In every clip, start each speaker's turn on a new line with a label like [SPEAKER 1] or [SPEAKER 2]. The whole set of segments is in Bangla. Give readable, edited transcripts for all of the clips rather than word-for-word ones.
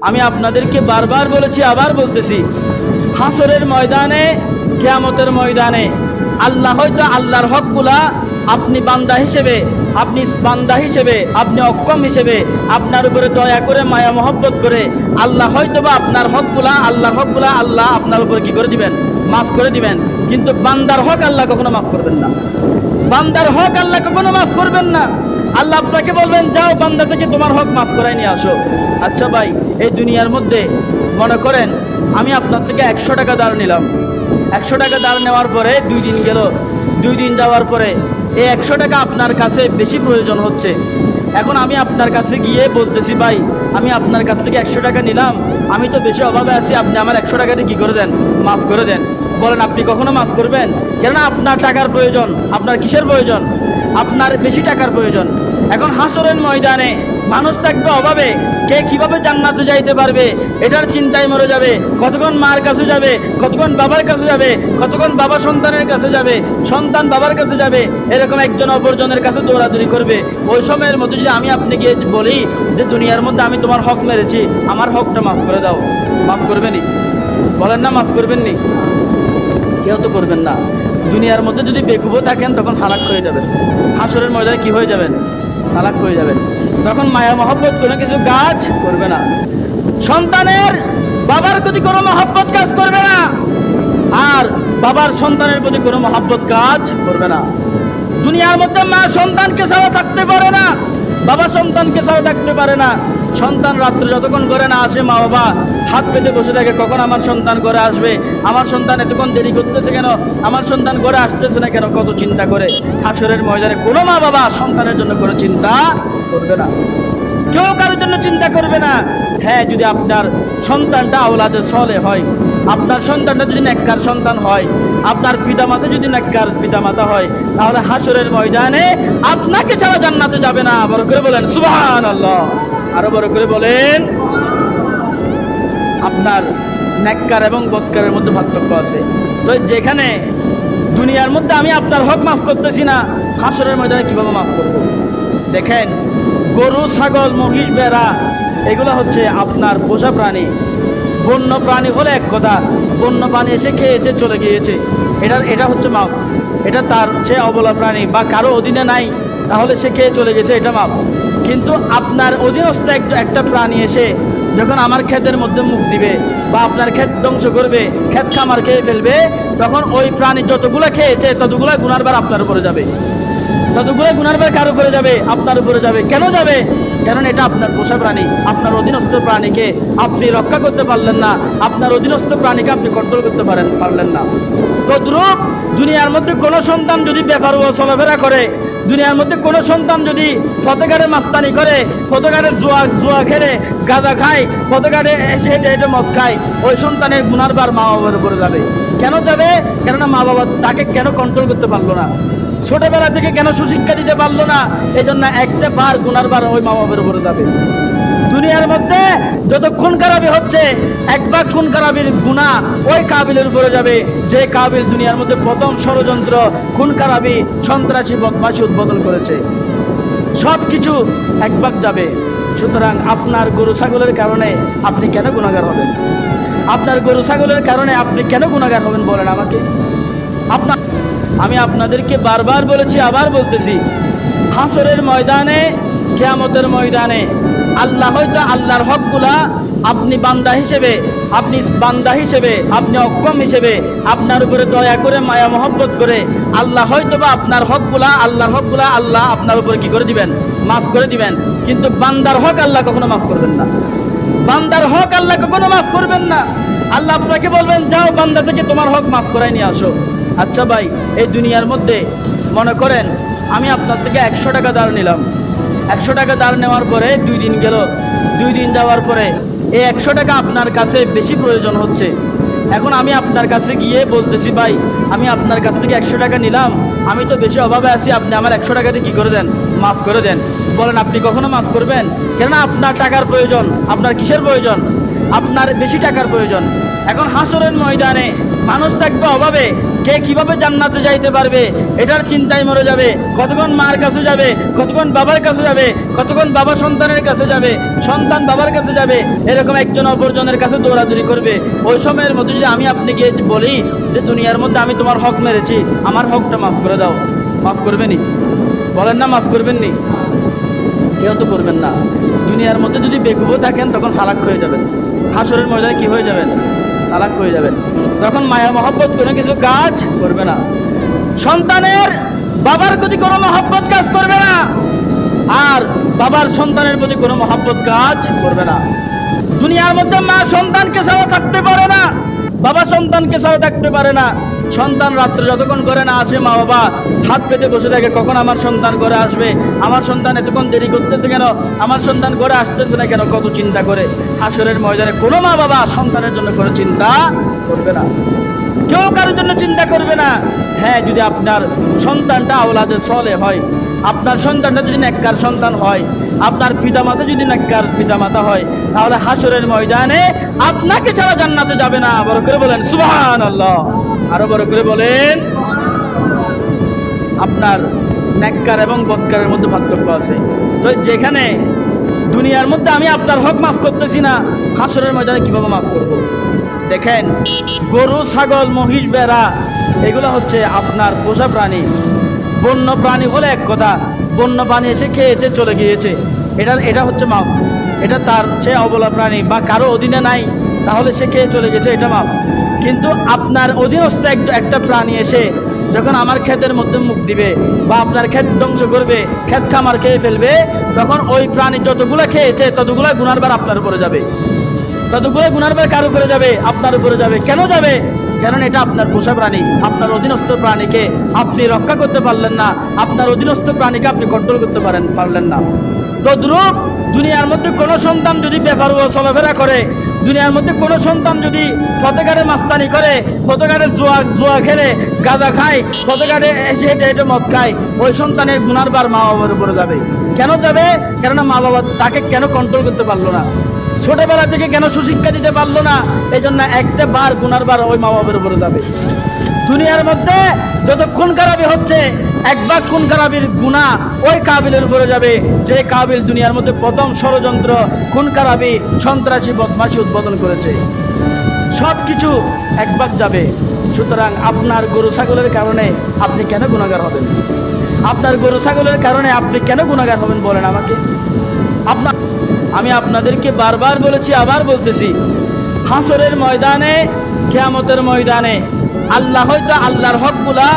[SPEAKER 1] আমি আপনাদেরকে বারবার বলেছি, আবার বলতেছি, হাসরের ময়দানে, কিয়ামতের ময়দানে আল্লাহ হয়তো আল্লাহর হকগুলা আপনি বান্দা হিসেবে, আপনি অক্ষম হিসেবে আপনার উপরে দয়া করে মায়া মহব্বত করে আল্লাহ হয়তো বা আল্লাহর হকগুলা আল্লাহ আপনার উপরে কি করে দিবেন, মাফ করে দিবেন। কিন্তু বান্দার হক আল্লাহ কখনো মাফ করবেন না। বান্দার হক আল্লাহ কখনো মাফ করবেন না। আল্লাহ আপনাকে বলবেন, যাও বান্দা থেকে তোমার হক মাফ করাই নিয়ে আসো। আচ্ছা ভাই, এই দুনিয়ার মধ্যে মনে করেন আমি আপনার থেকে 100 টাকা ধার নিলাম। 100 টাকা ধার নেওয়ার পরে 2 দিন গেল, 2 দিন যাওয়ার পরে এই 100 টাকা আপনার কাছে বেশি প্রয়োজন হচ্ছে। এখন আমি আপনার কাছে গিয়ে বলতেছি, ভাই আমি আপনার কাছ থেকে 100 টাকা নিলাম, আমি তো বেশি অভাবে আছি, আপনি আমার 100 টাকাটি কী করে দেন, মাফ করে দেন। বলেন আপনি কখনো মাফ করবেন? কেননা আপনার টাকার প্রয়োজন। আপনার কিসের প্রয়োজন? আপনার বেশি টাকার প্রয়োজন। এখন হাসরের ময়দানে মানুষ থাকবে অভাবে, কে কিভাবে জান্নাতে যাইতে পারবে এটার চিন্তায় মরে যাবে। কতক্ষণ মার কাছে যাবে, কতক্ষণ বাবার কাছে যাবে, কতক্ষণ বাবা সন্তানের কাছে যাবে, সন্তান বাবার কাছে যাবে, এরকম একজন অপরজনের কাছে দৌড়াদৌড়ি করবে। ওই সময়ের মধ্যে যদি আমি আপনি গিয়ে বলি যে দুনিয়ার মধ্যে আমি তোমার হক মেরেছি, আমার হকটা মাফ করে দাও, মাফ করবেনি? বলেন না মাফ করবেননি? কেউ তো করবেন না। দুনিয়ার মধ্যে যদি বেকুবও থাকেন তখন সালাক হয়ে যাবেন। হাসরের ময়দানে কি হয়ে যাবেন? সালাক হয়ে যাবেন। তখন মায়া মহব্বত কোনো কিছু কাজ করবে না। সন্তানের বাবার প্রতি কোনো মহব্বত কাজ করবে না, আর বাবার সন্তানের প্রতি কোনো মহব্বত কাজ করবে না। দুনিয়ার মধ্যে মা সন্তানকে ছাড়া থাকতে পারে না, বাবা সন্তানকে ছাড়া থাকতে পারে না। সন্তান রাত্রে যতক্ষণ ঘরে না আসে, মা বাবা হাত পেতে বসে থাকে, কখন আমার সন্তান ঘরে আসবে, আমার সন্তান এতক্ষণ দেরি করতেছে কেন, আমার সন্তান ঘরে আসতেছে না কেন, কত চিন্তা করে। হাসরের ময়দানে কোনো মা বাবা সন্তানের জন্য কোনো চিন্তা করবে না, কেউ কারোর জন্য চিন্তা করবে না। হ্যাঁ, যদি আপনার সন্তানটা আওলাদে সলে হয়, আপনার সন্তানটা যদি নেককার সন্তান হয়, আপনার পিতামাতা যদি নেককার পিতামাতা হয়, তাহলে হাসরের ময়দানে আপনাকে ছাড়া জান্নাতে যাবে না। বড় করে বলেন সুবহানাল্লাহ। আরো বড় করে বলেন। আপনার নেককার এবং বদকারের মধ্যে পার্থক্য আছে। তো যেখানে দুনিয়ার মধ্যে আমি আপনার হক মাফ করতেছি না, হাসরের ময়দানে কিভাবে মাফ করব? দেখেন, গরু, ছাগল, মহিষ, ভেড়া এগুলো হচ্ছে আপনার পোষা প্রাণী। বন্য প্রাণী হলে এক কথা, বন্য প্রাণী এসে খেয়েছে চলে গিয়েছে, এটা হচ্ছে মাফ। এটা তার সে অবলা প্রাণী বা কারো অধীনে নাই, তাহলে সে খেয়ে চলে গেছে, এটা মাফ। কিন্তু আপনার অধীনস্থ একটা প্রাণী এসে যখন আমার ক্ষেতের মধ্যে মুখ দিবে বা আপনার ক্ষেত ধ্বংস করবে, ক্ষেত খামার খেয়ে ফেলবে, তখন ওই প্রাণী যতগুলো খেয়েছে ততগুলো গুনার ভার আপনার উপরে যাবে, ততগুলো গুনার ভার কার উপরে যাবে? আপনার উপরে যাবে। কেন যাবে? কারণ এটা আপনার পোষা প্রাণী। আপনার অধীনস্থ প্রাণীকে আপনি রক্ষা করতে পারলেন না, আপনার অধীনস্থ প্রাণীকে আপনি কন্ট্রোল করতে পারলেন না। তদ্রূপ দুনিয়ার মধ্যে কোনো সন্তান যদি বেপরোয়া চলাফেরা করে, দুনিয়ার মধ্যে কোনো সন্তান যদি ফতেঘাটে মাস্তানি করে, ফতেঘাটে জুয়া খেলে, গাঁজা খায়, ফতেঘাটে এসে হেঁটে মদ খায়, ওই সন্তানের গুনার ভার মা বাবার উপরে যাবে। কেন যাবে? কেননা মা বাবা তাকে কেন কন্ট্রোল করতে পারলো না, ছোটবেলা থেকে কেন সুশিক্ষা দিতে পারলো না, এই জন্য একটা বার গুনার বার ওই মা বাবার উপরে যাবে। দুনিয়ার মধ্যে যত খুন খারাপি হচ্ছে, একবার খুন খারাপির গুনাহ ওই কাবিলের উপরে যাবে, যে কাবিল দুনিয়ার মধ্যে প্রথম ষড়যন্ত্র, খুন খারাপি, সন্ত্রাসী, বদমাশি উদ্বোধন করেছে। সব কিছু একবার যাবে। সুতরাং আপনার গরু ছাগলের কারণে আপনি কেন গুনাহগার হবেন? আপনার গরু ছাগলের কারণে আপনি কেন গুনাহগার হবেন বলেন আমাকে? আমি আপনাদেরকে বারবার বলেছি, আবার বলতেছি, হাসরের ময়দানে, কিয়ামতের ময়দানে আল্লাহ হয়তো আল্লাহর হকগুলা আপনি বান্দা হিসেবে, আপনি অক্ষম হিসেবে আপনার উপরে দয়া করে মায়া মহব্বত করে আল্লাহ হয়তো বা আল্লাহর হকগুলা আল্লাহ আপনার উপরে কি করে দিবেন, মাফ করে দিবেন। কিন্তু বান্দার হক আল্লাহ কখনো মাফ করবেন না। বান্দার হক আল্লাহ কখনো মাফ করবেন না। আল্লাহ আপনাকে বলবেন, যাও বান্দা থেকে তোমার হক মাফ করাই নিয়ে আসো। আচ্ছা ভাই, এই দুনিয়ার মধ্যে মনে করেন আমি আপনার থেকে 100 টাকা ধার নিলাম। 100 টাকা ধার নেওয়ার পরে 2 দিন গেল, 2 দিন যাওয়ার পরে এই 100 টাকা আপনার কাছে বেশি প্রয়োজন হচ্ছে। এখন আমি আপনার কাছে গিয়ে বলতেছি, ভাই আমি আপনার কাছ থেকে 100 টাকা নিলাম, আমি তো বেশি অভাবে আছি, আপনি আমার 100 টাকাতে কী করে দেন, মাফ করে দেন। বলেন আপনি কখনো মাফ করবেন? কেননা আপনার টাকার প্রয়োজন। আপনার কিসের প্রয়োজন? আপনার বেশি টাকার প্রয়োজন। এখন হাসরের ময়দানে মানুষ থাকবে অভাবে, কে কিভাবে জান্নাতে যাইতে পারবে এটার চিন্তায় মরে যাবে। কতক্ষণ মার কাছে যাবে, কতক্ষণ বাবার কাছে যাবে, কতক্ষণ বাবা সন্তানের কাছে যাবে, সন্তান বাবার কাছে যাবে, এরকম একজন অপরজনের কাছে দৌড়াদৌড়ি করবে। ওই সময়ের মধ্যে যদি আমি আপনি গিয়ে বলি যে দুনিয়ার মধ্যে আমি তোমার হক মেরেছি, আমার হকটা মাফ করে দাও, মাফ করবেনি? বলেন না মাফ করবেননি? কেউ তো করবেন না। দুনিয়ার মধ্যে যদি বেকুবও থাকেন তখন সালাক হয়ে যাবেন, হাসরের ময়দানে কি হয়ে যাবেন? সালাক হয়ে যাবেন। তখন মায়া মহব্বত কোনো কিছু কাজ করবে না। সন্তানের বাবার প্রতি কোনো মহব্বত কাজ করবে না, আর বাবার সন্তানের প্রতি কোনো মহব্বত কাজ করবে না। দুনিয়ার মধ্যে মা সন্তানকে ছাড়া থাকতে পারে না, বাবা সন্তানকে ছাড়া থাকতে পারে না। সন্তান রাত্রে যতক্ষণ ঘরে না আসে, মা বাবা হাত পেতে বসে থাকে, কখন আমার সন্তান ঘরে আসবে, আমার সন্তান এতক্ষণ দেরি করতেছে কেন, আমার সন্তান ঘরে আসতেছে না কেন, কত চিন্তা করে। হাসরের ময়দানে কোনো মা বাবা সন্তানের জন্য করে চিন্তা করবে না, কেউ কারোর জন্য চিন্তা করবে না। হ্যাঁ, যদি আপনার সন্তানটা আওলাদে সলে হয়, আপনার সন্তানটা যদি নেককার সন্তান হয়, আপনার পিতামাতা যদি নেককার পিতামাতা হয়, তাহলে হাসরের ময়দানে আপনাকে ছাড়া জান্নাতে যাবে না। বড় করে বলেন সুবহানাল্লাহ, আরো বড় করে বলেন। আপনার নেককার এবং বদকারের মধ্যে পার্থক্য আছে। তো যেখানে দুনিয়ার মধ্যে আমি আপনার হক মাফ করতেছি না, হাসরের ময়দানে কিভাবে মাফ করব? দেখেন, গরু, ছাগল, মহিষ, বেড়া এগুলো হচ্ছে আপনার পোষা প্রাণী। বন্য প্রাণী হলে এক কথা, বন্য প্রাণী এসে খেয়েছে চলে গিয়েছে, এটা হচ্ছে মাফ। এটা তার সে অবলা প্রাণী বা কারো অধীনে নাই, তাহলে সে খেয়ে চলে গেছে, এটা মাফ। কিন্তু আপনার অধীনস্থ একটা প্রাণী এসে যখন আমার ক্ষেতের মধ্যে মুখ দিবে বা আপনার ক্ষেত ধ্বংস করবে, ক্ষেত খামার খেয়ে ফেলবে, তখন ওই প্রাণী যতগুলো খেয়েছে ততগুলো গুনার ভার আপনার উপরে যাবে, ততগুলো গুনার ভার কার উপরে যাবে? আপনার উপরে যাবে। কেন যাবে? কারণ এটা আপনার পোষা প্রাণী। আপনার অধীনস্থ প্রাণীকে আপনি রক্ষা করতে পারলেন না, আপনার অধীনস্থ প্রাণীকে আপনি কন্ট্রোল করতে পারলেন না। তদ্রূপ দুনিয়ার মধ্যে কোনো সন্তান যদি বেপরোয়া চলাফেরা করে, দুনিয়ার মধ্যে কোনো সন্তান যদি পথঘাটে মাস্তানি করে, পথঘাটে জুয়া খেলে, গাঁজা খায়, পথঘাটে এসে হেঁটে মদ খায়, ওই সন্তানের গুনার ভার মা বাবার উপরে যাবে। কেন যাবে? কেননা মা বাবা তাকে কেন কন্ট্রোল করতে পারলো না, ছোটবেলা থেকে কেন সুশিক্ষা দিতে পারলো না, এই জন্য একটা বার গুনার বার ওই মা বাবার উপরে যাবে। দুনিয়ার মধ্যে যত খুন খারাপি হচ্ছে, এক ভাগ খুন খারাপির গুনাহ ওই কাবিলের উপরে যাবে, যে কাবিল দুনিয়ার মধ্যে প্রথম ষড়যন্ত্র, খুন খারাপি, সন্ত্রাসী, বদমাশি উদ্বোধন করেছে। সব কিছু এক ভাগ যাবে। সুতরাং আপনার গরু ছাগলের কারণে আপনি কেন গুনাহগার হবেন? আপনার গরু ছাগলের কারণে আপনি কেন গুনাহগার হবেন বলেন আমাকে? আমি আপনাদেরকে বারবার বলেছি, আবার বলতেছি, হাসরের ময়দানে, কিয়ামতের ময়দানে আল্লাহ হয়তো আল্লাহর হকগুলা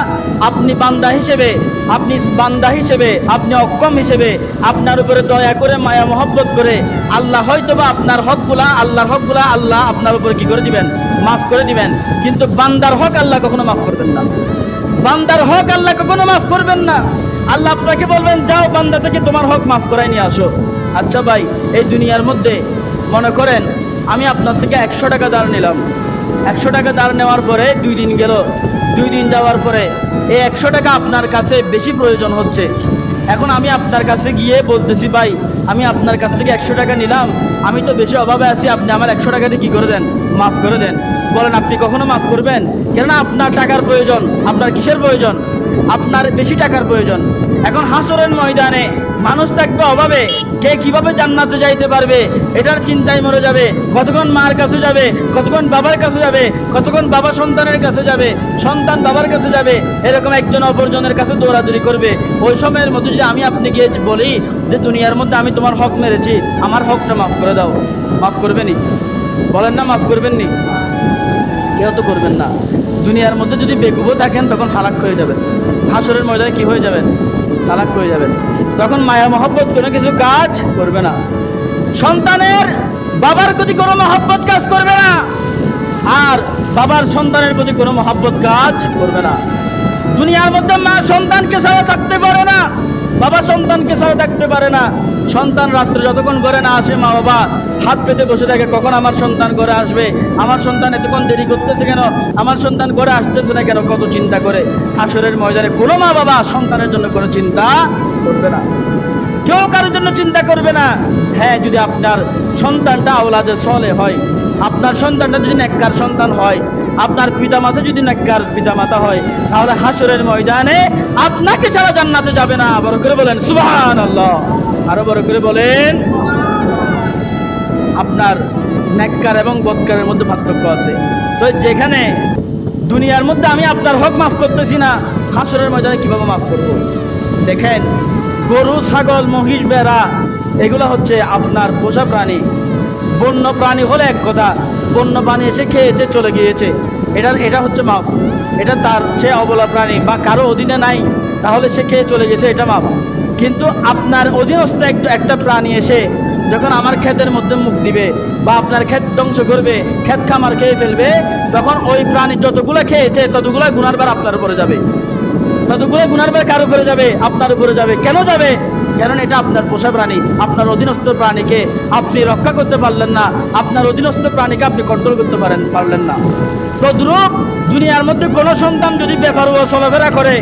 [SPEAKER 1] আপনি বান্দা হিসেবে, আপনি অক্ষম হিসেবে, আপনার উপরে দয়া করে মায়া মহব্বত করে আল্লাহ হয়তো বা আপনার হকগুলা, আল্লাহর হকগুলা আল্লাহ আপনার উপরে কি করে দিবেন? মাফ করে দিবেন। কিন্তু বান্দার হক আল্লাহ কখনো মাফ করবেন না, বান্দার হক আল্লাহ কখনো মাফ করবেন না। আল্লাহ আপনাকে বলবেন, যাও বান্দা থেকে তোমার হক মাফ করাই নিয়ে আসো। আচ্ছা ভাই, এই দুনিয়ার মধ্যে মনে করেন আমি আপনার থেকে 100 টাকা ধার নিলাম, 100 টাকা ধার নেওয়ার পরে 2 দিন গেল, 2 দিন যাওয়ার পরে এই 100 টাকা আপনার কাছে বেশি প্রয়োজন হচ্ছে। এখন আমি আপনার কাছে গিয়ে বলতেছি, ভাই আমি আপনার কাছ থেকে 100 টাকা নিলাম, আমি তো বেশি অভাবে আছি, আপনি আমার 100 টাকাটি কি করে দেন? মাফ করে দেন। বলেন আপনি কখনো মাফ করবেন? কেননা আপনার টাকার প্রয়োজন। আপনার কিসের প্রয়োজন? আপনার বেশি টাকার প্রয়োজন। এখন হাসরের ময়দানে মানুষ থাকবে অভাবে, কে কিভাবে জান্নাতে যাইতে পারবে এটার চিন্তায় মরে যাবে। কতক্ষণ মার কাছে যাবে, কতক্ষণ বাবার কাছে যাবে, কতক্ষণ বাবা সন্তানের কাছে যাবে, সন্তান বাবার কাছে যাবে, এরকম একজন অপরজনের কাছে দৌড়াদৌড়ি করবে। ওই সময়ের মধ্যে যদি আমি আপনি গিয়ে বলি যে দুনিয়ার মধ্যে আমি তোমার হক মেরেছি, আমার হকটা মাফ করে দাও, মাফ করবেনি? বলেন না মাফ করবেননি? কেউ তো করবেন না। দুনিয়ার মধ্যে যদি বেকুবও থাকেন তখন সালাক হয়ে যাবেন, হাসরের ময়দানে কি হয়ে যাবেন? সালাক হয়ে যাবেন। তখন মায়া মহব্বত কোনো কিছু কাজ করবে না। সন্তানের বাবার প্রতি কোনো মহব্বত কাজ করবে না, আর বাবার সন্তানের প্রতি কোনো মহব্বত কাজ করবে না। দুনিয়ার মধ্যে মা সন্তানকে ছাড়া থাকতে পারে না, বাবা সন্তানকে ছাড়া থাকতে পারে না। সন্তান রাত্রে যতক্ষণ ঘরে না আসে, মা বাবা হাত পেতে বসে থাকে, কখন আমার সন্তান ঘরে আসবে, আমার সন্তান এতক্ষণ দেরি করতেছে কেন, আমার সন্তান ঘরে আসতেছে না কেন, কত চিন্তা করে। হাসরের ময়দানে কোনো মা বাবা সন্তানের জন্য কোনো চিন্তা করবে না, কেউ কারোর জন্য চিন্তা করবে না। হ্যাঁ, যদি আপনার সন্তানটা আওলাদে সলে হয়, আপনার সন্তানটা যদি নেককার সন্তান হয়, আপনার পিতামাতা যদি নেককার পিতামাতা হয়, তাহলে হাসরের ময়দানে আপনাকে ছাড়া জান্নাতে যাবে না। বড় করে বলেন সুবহানাল্লাহ। আরো বড় করে বলেন। আপনার নেককার এবং বদকারের মধ্যে পার্থক্য আছে। তো যেখানে দুনিয়ার মধ্যে আমি আপনার হক মাফ করতেছি না, হাসরের ময়দানে কিভাবে মাফ করব? দেখেন, গরু, ছাগল, মহিষ, ভেড়া এগুলো হচ্ছে আপনার পোষা প্রাণী। বন্য প্রাণী হলে এক কথা, বন্য প্রাণী এসে খেয়েছে চলে গিয়েছে, এটা হচ্ছে মাপ। এটা তার সে অবলা প্রাণী বা কারো অধীনে নাই, তাহলে সে খেয়ে চলে গেছে, এটা মাপ। কিন্তু আপনার অধীনস্থ একটা প্রাণী এসে যখন আমার ক্ষেতের মধ্যে মুখ দিবে বা আপনার ক্ষেত ধ্বংস করবে, ক্ষেত খামার খেয়ে ফেলবে, তখন ওই প্রাণী যতগুলো খেয়েছে ততগুলো গুনার ভার আপনার উপরে যাবে। ততগুলো গুনার ভার কার উপরে যাবে? আপনার উপরে যাবে। কেন যাবে? কারণ এটা আপনার পোষা প্রাণী। আপনার অধীনস্থ প্রাণীকে আপনি রক্ষা করতে পারলেন না, আপনার অধীনস্থ প্রাণীকে আপনি কন্ট্রোল করতে পারলেন না। তদ্রূপ দুনিয়ার মধ্যে কোনো সন্তান যদি বেপরোয়া চলাফেরা করে,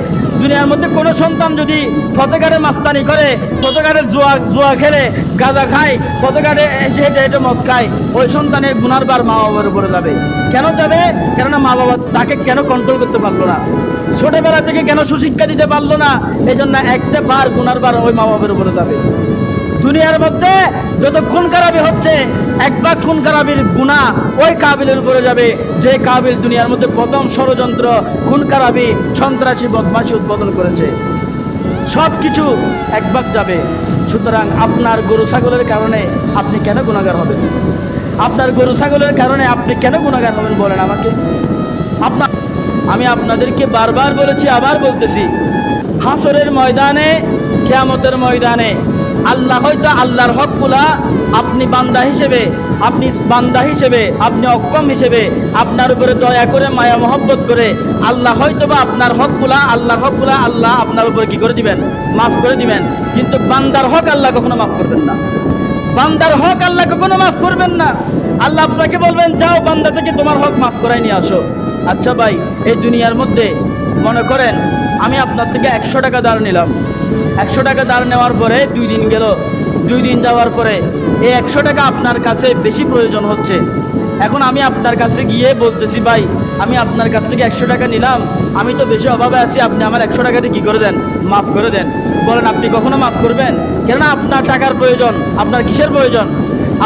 [SPEAKER 1] দুনিয়ার মধ্যে কোনো সন্তান যদি ফতেঘাটে মাস্তানি করে, ফতেঘাটে জুয়া খেলে, গাঁজা খায়, ফতেঘাটে এসে হেঁটে মদ খায়, ওই সন্তানের গুনার বার মা বাবার উপরে যাবে। কেন যাবে? কেননা মা বাবা তাকে কেন কন্ট্রোল করতে পারলো না, ছোটবেলা থেকে কেন সুশিক্ষা দিতে পারলো না, এই জন্য একটা বার গুনার বার ওই মা বাবার উপরে যাবে। দুনিয়ার মধ্যে যত খুন খারাপি হচ্ছে, একবার খুন খারাপির গুনাহ ওই কাবিলের উপরে যাবে, যে কাবিল দুনিয়ার মধ্যে প্রথম ষড়যন্ত্র, খুন খারাপি, সন্ত্রাসী, বদমাশি উদ্বোধন করেছে। সব কিছু একবার যাবে। সুতরাং আপনার গরু ছাগলের কারণে আপনি কেন গুনাহগার হবেন? আপনার গরু ছাগলের কারণে আপনি কেন গুনাহগার হবেন বলেন আমাকে? আমি আপনাদেরকে বারবার বলেছি, আবার বলতেছি, হাসরের ময়দানে, কিয়ামতের ময়দানে আল্লাহ হয়তো আল্লাহর হকগুলা আপনি বান্দা হিসেবে, আপনি অক্ষম হিসেবে আপনার উপরে দয়া করে, মায়া মহব্বত করে আল্লাহ হয়তো বা আল্লাহর হকগুলা আল্লাহ আপনার উপরে কি করে দিবেন? মাফ করে দিবেন। কিন্তু বান্দার হক আল্লাহ কখনো মাফ করবেন না। বান্দার হক আল্লাহ কখনো মাফ করবেন না। আল্লাহ আপনাকে বলবেন, যাও বান্দা থেকে তোমার হক মাফ করাই নিয়ে আসো। আচ্ছা ভাই, এই দুনিয়ার মধ্যে মনে করেন আমি আপনার থেকে 100 টাকা ধার নিলাম। 100 টাকা ধার নেওয়ার পরে 2 দিন গেল, 2 দিন যাওয়ার পরে এই 100 টাকা আপনার কাছে বেশি প্রয়োজন হচ্ছে। এখন আমি আপনার কাছে গিয়ে বলতেছি, ভাই আমি আপনার কাছ থেকে 100 টাকা নিলাম, আমি তো বেশি অভাবে আছি, আপনি আমার 100 টাকাটি কি করে দেন? মাফ করে দেন। বলেন আপনি কখনো মাফ করবেন? কেননা আপনার টাকার প্রয়োজন। আপনার কিসের প্রয়োজন?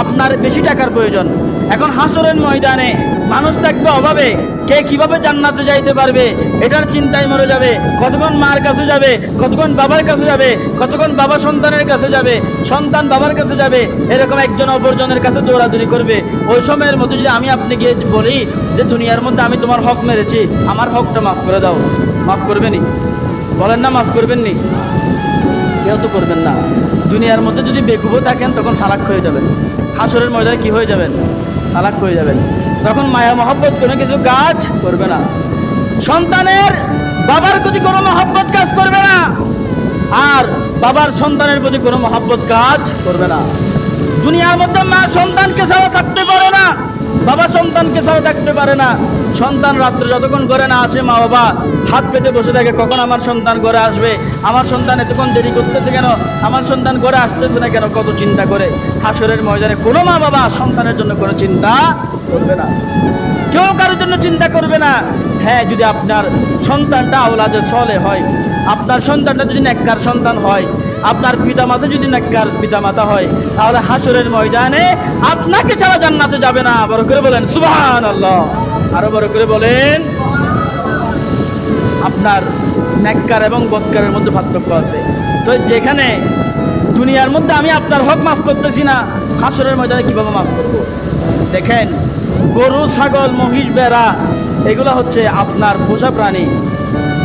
[SPEAKER 1] আপনার বেশি টাকার প্রয়োজন। এখন হাসরের ময়দানে মানুষ থাকবে অভাবে, কে কিভাবে জান্নাতে যাইতে পারবে এটার চিন্তায় মরে যাবে। কতক্ষণ মার কাছে যাবে, কতক্ষণ বাবার কাছে যাবে, কতক্ষণ বাবা সন্তানের কাছে যাবে, সন্তান বাবার কাছে যাবে, এরকম একজন অপরজনের কাছে দৌড়াদৌড়ি করবে। ওই সময়ের মধ্যে যদি আমি আপনি গিয়ে বলি যে দুনিয়ার মধ্যে আমি তোমার হক মেরেছি, আমার হকটা মাফ করে দাও, মাফ করবেনি? বলেন না মাফ করবেননি? কেউ তো করবেন না। দুনিয়ার মধ্যে যদি বেকুবও থাকেন তখন সালাক হয়ে যাবেন। হাসরের ময়দানে কি হয়ে যাবেন? সালাক হয়ে যাবেন। তখন মায়া মহব্বত কোনো কিছু কাজ করবে না। সন্তানের বাবার প্রতি কোনো মহব্বত কাজ করবে না, আর বাবার সন্তানের প্রতি কোনো মহব্বত কাজ করবে না। দুনিয়ার মধ্যে মা সন্তানকে ছাড়া থাকতে পারে না, বাবা সন্তানকে ছাড়া থাকতে পারে না। সন্তান রাত্রে যতক্ষণ ঘরে না আসে, মা বাবা হাত পেতে বসে থাকে, কখন আমার সন্তান ঘরে আসবে, আমার সন্তান এতক্ষণ দেরি করতেছে কেন, আমার সন্তান ঘরে আসতেছে না কেন, কত চিন্তা করে। হাসরের ময়দানে কোনো মা বাবা সন্তানের জন্য কোনো চিন্তা করবে না, কেউ কারোর জন্য চিন্তা করবে না। হ্যাঁ, যদি আপনার সন্তানটা আওলাদে সলেহ হয়, আপনার সন্তানটা যদি নেককার সন্তান হয়, আপনার পিতামাতা যদি নেককার পিতামাতা হয়, তাহলে হাসরের ময়দানে আপনাকে ছাড়া জান্নাতে যাবে না। বড় করে বলেন সুবহানাল্লাহ। আরো বড় করে বলেন। আপনার নেককার এবং বদকারের মধ্যে পার্থক্য আছে। তো যেখানে দুনিয়ার মধ্যে আমি আপনার হক মাফ করতেছি না, হাসরের ময়দানে কিভাবে মাফ করব? দেখেন, গরু, ছাগল, মহিষ, ভেড়া এগুলো হচ্ছে আপনার পোষা প্রাণী।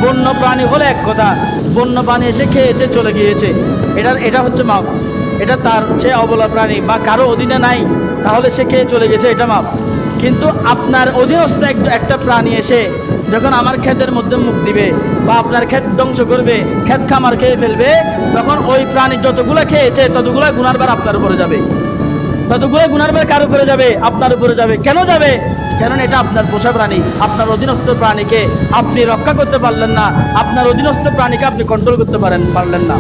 [SPEAKER 1] বন্য প্রাণী হলে এক কথা, বন্য প্রাণী এসে খেয়েছে চলে গিয়েছে, এটা হচ্ছে মাপ। এটা তার সে অবলা প্রাণী বা কারো অধীনে নাই, তাহলে সে খেয়ে চলে গেছে, এটা মাপ। কিন্তু আপনার অধীনস্থ একটা প্রাণী এসে যখন আমার ক্ষেতের মধ্যে মুখ দিবে বা আপনার ক্ষেত ধ্বংস করবে, ক্ষেত খামার খেয়ে ফেলবে, তখন ওই প্রাণী যতগুলো খেয়েছে ততগুলো গুনার ভার আপনার উপরে যাবে। ততগুলো গুনার ভার কার উপরে যাবে? আপনার উপরে যাবে। কেন যাবে? কারণ এটা আপনার পোষা প্রাণী। আপনার অধীনস্থ প্রাণীকে আপনি রক্ষা করতে পারলেন না, আপনার অধীনস্থ প্রাণীকে আপনি কন্ট্রোল করতে পারলেন না।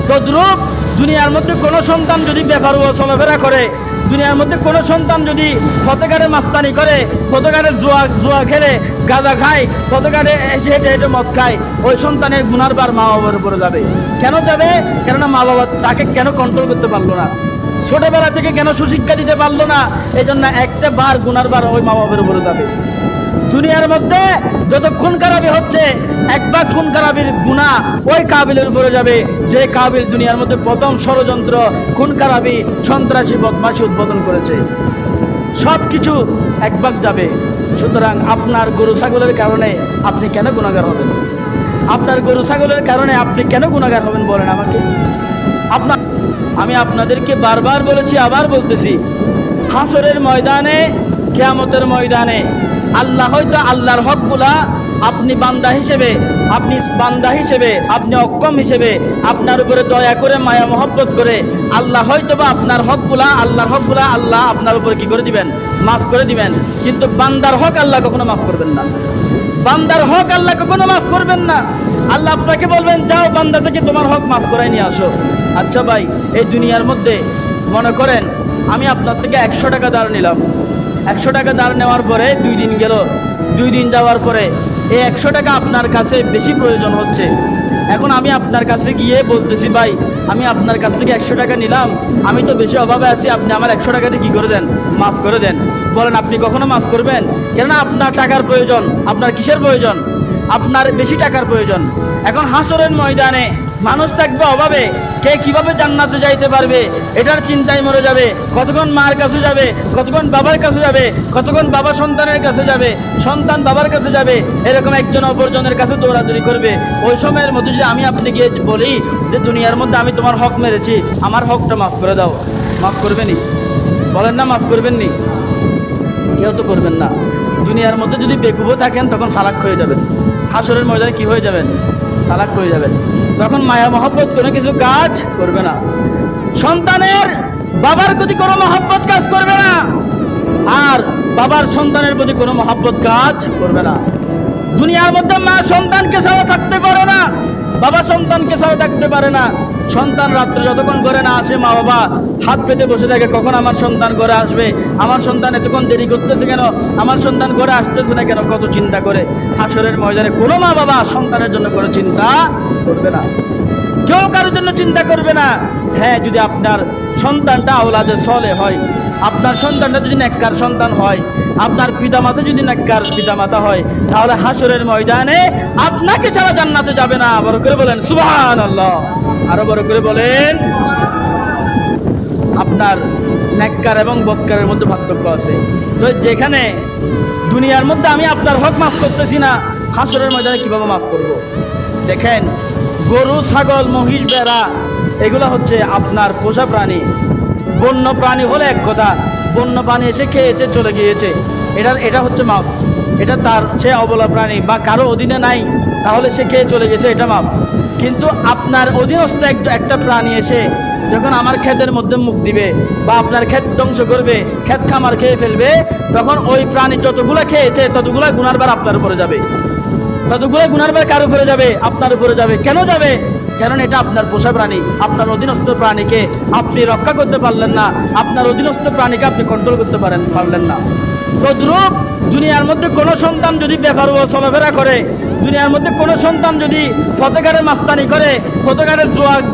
[SPEAKER 1] তদ্রূপ দুনিয়ার মধ্যে কোনো সন্তান যদি বেপরোয়া চলাফেরা করে, দুনিয়ার মধ্যে কোনো সন্তান যদি ফতেগারে মাস্তানি করে, ফতেগারে জুয়া খেলে, গাঁজা খায়, ফতেগারে এসে হেঁটে হেঁটে মদ খায়, ওই সন্তানের গুনার বার মা বাবার উপরে যাবে। কেন যাবে? কেননা মা বাবা তাকে কেন কন্ট্রোল করতে পারলো না, ছোটবেলা থেকে কেন সুশিক্ষা দিতে পারলো না, এই জন্য একটা বার গুনার বার ওই মা বাবার উপরে যাবে। দুনিয়ার মধ্যে যত খুন খারাপি হচ্ছে, এক ভাগ খুন খারাপির গুনাহ ওই কাবিলের উপরে যাবে, যে কাবিল দুনিয়ার মধ্যে প্রথম ষড়যন্ত্র, খুন খারাপি, সন্ত্রাসী, বদমাশি উদ্বোধন করেছে। সব কিছু এক ভাগ যাবে। সুতরাং আপনার গরু ছাগলের কারণে আপনি কেন গুনাহগার হবেন? আপনার গরু ছাগলের কারণে আপনি কেন গুনাহগার হবেন বলেন আমাকে? আমি আপনাদেরকে বারবার বলেছি, আবার বলতেছি, হাসরের ময়দানে, কিয়ামতের ময়দানে আল্লাহ হয়তো আল্লাহর হকগুলা আপনি বান্দা হিসেবে, আপনি অক্ষম হিসেবে, আপনার উপরে দয়া করে, মায়া মহব্বত করে আল্লাহ হয়তো বা আপনার হকগুলা, আল্লাহর হকগুলা আল্লাহ আপনার উপরে কি করে দিবেন? মাফ করে দিবেন। কিন্তু বান্দার হক আল্লাহ কখনো মাফ করবেন না। বান্দার হক আল্লাহ কখনো মাফ করবেন না। আল্লাহ আপনাকে বলবেন, যাও বান্দা থেকে তোমার হক মাফ করাই নিয়ে আসো। আচ্ছা ভাই, এই দুনিয়ার মধ্যে মনে করেন আমি আপনার থেকে 100 টাকা ধার নিলাম। 100 টাকা ধার নেওয়ার পরে 2 দিন গেল, 2 দিন যাওয়ার পরে এই 100 টাকা আপনার কাছে বেশি প্রয়োজন হচ্ছে। এখন আমি আপনার কাছে গিয়ে বলতেছি, ভাই আমি আপনার কাছ থেকে 100 টাকা নিলাম, আমি তো বেশি অভাবে আছি, আপনি আমার 100 টাকাতে কি করে দেন? মাফ করে দেন। বলেন আপনি কখনো মাফ করবেন? কেননা আপনার টাকার প্রয়োজন। আপনার কিসের প্রয়োজন? আপনার বেশি টাকার প্রয়োজন। এখন হাসরের ময়দানে মানুষ থাকবে অভাবে, কে কিভাবে জান্নাতে যাইতে পারবে এটার চিন্তায় মরে যাবে। কতক্ষণ মার কাছে যাবে, কতক্ষণ বাবার কাছে যাবে, কতক্ষণ বাবা সন্তানের কাছে যাবে, সন্তান বাবার কাছে যাবে, এরকম একজন অপরজনের কাছে দৌড়াদৌড়ি করবে। ওই সময়ের মধ্যে যদি আমি আপনি গিয়ে বলি যে দুনিয়ার মধ্যে আমি তোমার হক মেরেছি, আমার হকটা মাফ করে দাও, মাফ করবেনি? বলেন না মাফ করবেননি? কেউ তো করবেন না। দুনিয়ার মধ্যে যদি বেকুবও থাকেন তখন চালাক হয়ে যাবেন। হাসরের ময়দানে কি হয়ে যাবেন? চালাক হয়ে যাবেন। তখন মায়া মহব্বত কোনো কিছু কাজ করবে না। সন্তানের বাবার প্রতি কোনো মহব্বত কাজ করবে না, আর বাবার সন্তানের প্রতি কোনো মহব্বত কাজ করবে না। দুনিয়ার মধ্যে মা সন্তানকে ছাড়া থাকতে পারে না, বাবা সন্তানকে ছাড়া থাকতে পারে না। সন্তান রাত্রে যতক্ষণ ঘরে না আসে, মা বাবা হাত পেতে বসে থাকে, কখন আমার সন্তান ঘরে আসবে, আমার সন্তান এতক্ষণ দেরি করতেছে কেন, আমার সন্তান ঘরে আসতেছে না কেন, কত চিন্তা করে। হাসরের ময়দানে কোনো মা বাবা সন্তানের জন্য কোনো চিন্তা করবে না, কেউ কারোর জন্য চিন্তা করবে না। হ্যাঁ, যদি আপনার সন্তানটা আওলাদে সলে হয়, আপনার সন্তানটা যদি নেককার সন্তান হয়, আপনার পিতামাতা যদি নেককার পিতামাতা হয়, তাহলে হাসরের ময়দানে আপনাকে ছাড়া জান্নাতে যাবে না। বড় করে বলেন সুবহানাল্লাহ। আরো বড় করে বলেন। আপনার নেককার এবং বদকারের মধ্যে পার্থক্য আছে। তো যেখানে দুনিয়ার মধ্যে আমি আপনার হক মাফ করতেছি না, হাসরের ময়দানে কিভাবে মাফ করব? দেখেন, গরু, ছাগল, মহিষ, ভেড়া এগুলো হচ্ছে আপনার পোষা প্রাণী। বন্য প্রাণী হলে এক কথা, বন্য প্রাণী এসে খেয়েছে চলে গিয়েছে, এটা হচ্ছে মাপ। এটা তার, সে অবলা প্রাণী বা কারো অধীনে নাই, তাহলে সে খেয়ে চলে গেছে, এটা মাপ। কিন্তু আপনার অধীনস্থ একটা প্রাণী এসে যখন আমার ক্ষেতের মধ্যে মুখ দিবে বা আপনার ক্ষেত ধ্বংস করবে, ক্ষেত খামার খেয়ে ফেলবে, তখন ওই প্রাণী যতগুলা খেয়েছে ততগুলা গুনার ভার আপনার উপরে যাবে। ততগুলো গুনার ভার কার উপরে যাবে? আপনার উপরে যাবে। কেন যাবে? কারণ এটা আপনার পোষা প্রাণী। আপনার অধীনস্থ প্রাণীকে আপনি রক্ষা করতে পারলেন না, আপনার অধীনস্থ প্রাণীকে আপনি কন্ট্রোল করতে পারলেন না। তদ্রূপ দুনিয়ার মধ্যে কোনো সন্তান যদি বেপরোয়া চলাফেরা করে, দুনিয়ার মধ্যে কোনো সন্তান যদি ফতেগারে মাস্তানি করে, ফতেগারে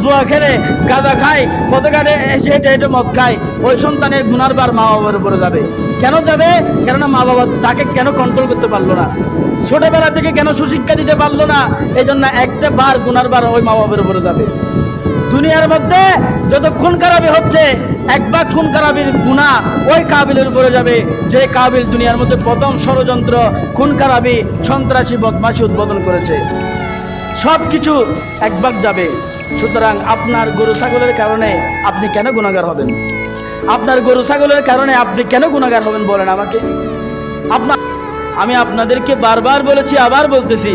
[SPEAKER 1] জুয়া খেলে, গাঁজা খায়, ফতেগারে এসে হেঁটে হেঁটে মদ খায়, ওই সন্তানের গুনার বার মা বাবার উপরে যাবে। কেন যাবে? কেননা মা বাবা তাকে কেন কন্ট্রোল করতে পারলো না, ছোটবেলা থেকে কেন সুশিক্ষা দিতে পারলো না, এই জন্য একটা বার গুনার বার ওই মা বাবার উপরে যাবে। দুনিয়ার মধ্যে যত খুন খারাপি হচ্ছে, এক ভাগ খুন খারাপির গুনাহ ওই কাবিলের উপরে যাবে, যে কাবিল দুনিয়ার মধ্যে প্রথম ষড়যন্ত্র, খুন খারাপি, সন্ত্রাসী, বদমাশি উদ্বোধন করেছে। সব কিছু এক ভাগ যাবে। সুতরাং আপনার গরু ছাগলের কারণে আপনি কেন গুনাহগার হবেন? আপনার গরু ছাগলের কারণে আপনি কেন গুনাহগার হবেন বলেন আমাকে? আমি আপনাদেরকে বারবার বলেছি, আবার বলতেছি,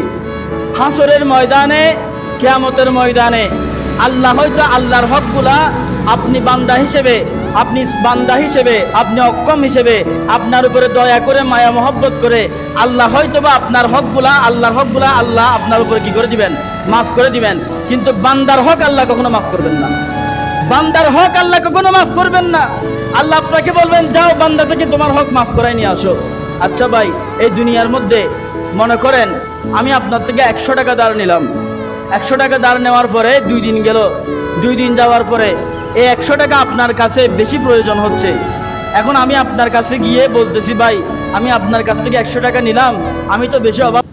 [SPEAKER 1] হাসরের ময়দানে, কিয়ামতের ময়দানে আল্লাহ হয়তো আল্লাহর হকগুলা আপনি বান্দা হিসেবে, আপনি অক্ষম হিসেবে, আপনার উপরে দয়া করে, মায়া মহব্বত করে আল্লাহ হয়তো বা আপনার হকগুলা, আল্লাহর হকগুলা আল্লাহ আপনার উপরে কি করে দিবেন? মাফ করে দিবেন। কিন্তু বান্দার হক আল্লাহ কখনো মাফ করবেন না। বান্দার হক আল্লাহ কখনো মাফ করবেন না। আল্লাহ আপনাকে বলবেন যাও বান্দা থেকে তোমার হক মাফ করাই নিয়ে আসো। আচ্ছা ভাই, এই দুনিয়ার মধ্যে মনে করেন আমি আপনার থেকে 100 টাকা ধার নিলাম। 100 টাকা ধার নেওয়ার পরে 2 দিন গেল, 2 দিন যাওয়ার পরে এই 100 টাকা আপনার কাছে বেশি প্রয়োজন হচ্ছে। এখন আমি আপনার কাছে গিয়ে বলতেছি ভাই আমি আপনার কাছ থেকে 100 টাকা নিলাম, আমি তো বেশি অভাব